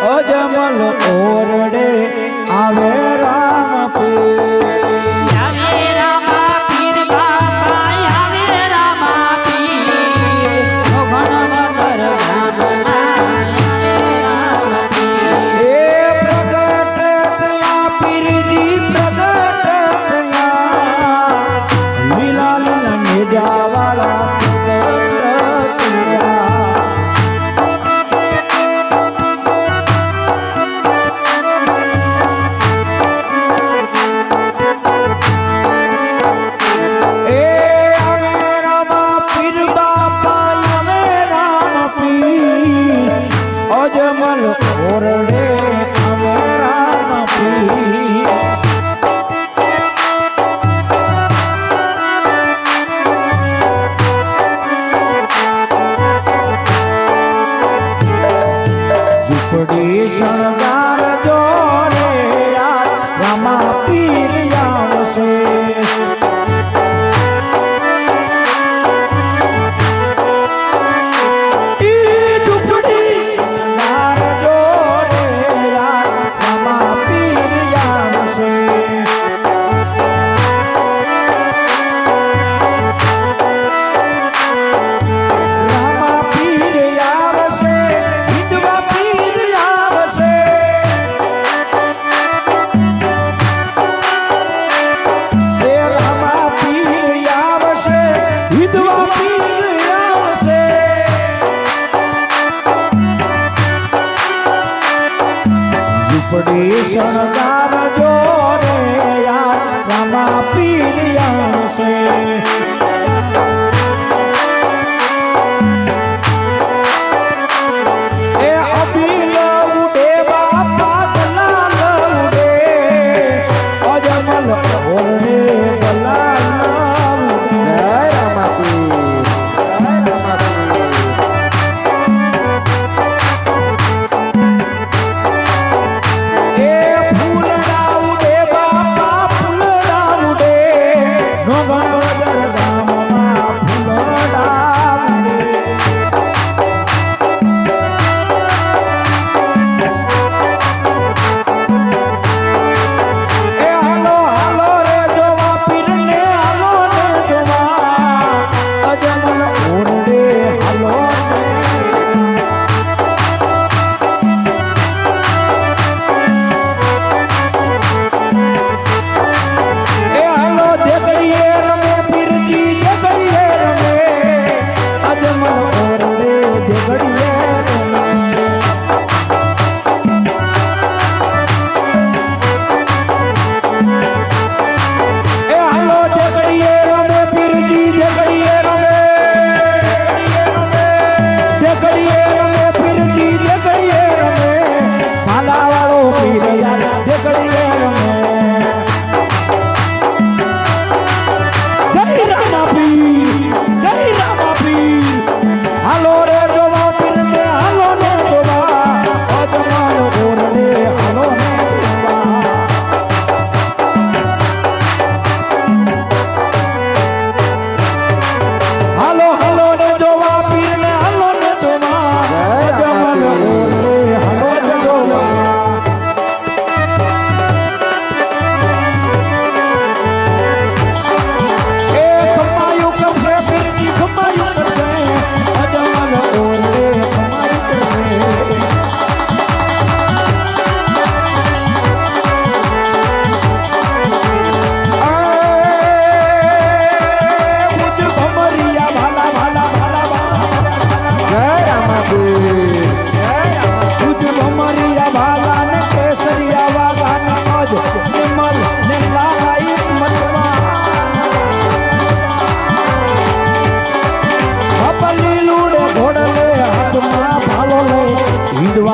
અજમલ ઓરડે આવે રામ પીર આવે રામા પીર બાપા આવે રામા પીર ઘનવદર એ પ્રગટ થયા પીરજી પ્રગટ થયા લીલા લીલા નેજાવાળા પ્રગટ થયા અજમલ ઓરડે અમે રામ પીર ઝૂંપડી શણગાર જોડે રામા પીર આવશે શણગાર જોડે રામા પીર આવશે એ અબીલ ઉડે બાપા ગલાલ ઉડે અજમલ ઓરડે ગલાલ જય રામા પીર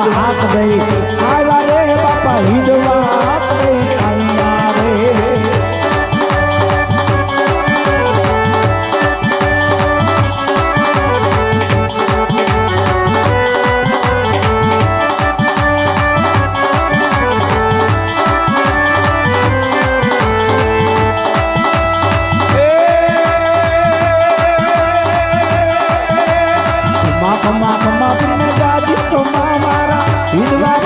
હાથ દઈ આવ્યા રે બાપા હિંદવા હાથ દઈ આવ્યા રે ખમા ખમા ખમા પીને જાજી ખમા મારા હિંદવા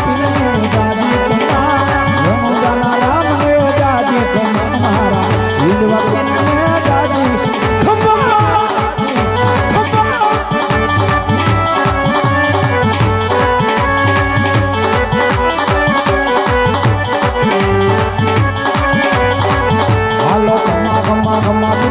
રામ